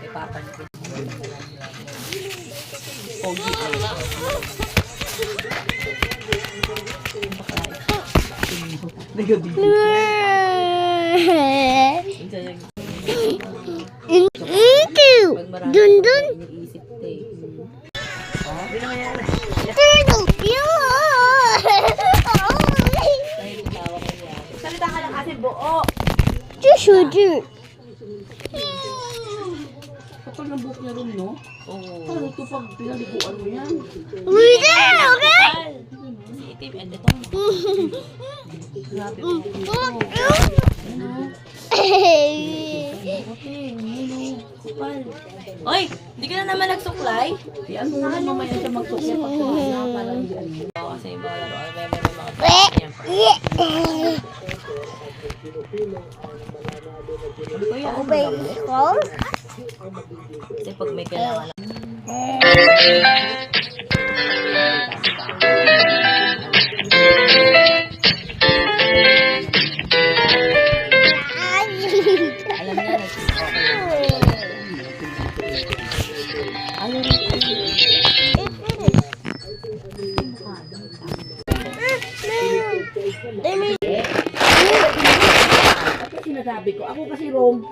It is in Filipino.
ipapansin. Pogi. Nagabibig. Dun dun. Iniisip ko eh. Oh, hindi naman yan. Salita ka lang kasi buo. Susu. Kapag ng buhok niya rin, no? Oo. Paano ito pag pinaliguan mo yan? Wala, okay? Si itim, and ito. Grabe mo. Kupal. Oy, hindi ka na naman nagsuklay? Yan mo na mamaya siya magsuksya pag kumain na para hindi ano. Oo, kasi yung mga laruan, may mga ganyan. Kuya, ano Obey lang? call. Kasi pag may kailangan alam niya, ayaw Sinasabi ko, ako kasi Rome,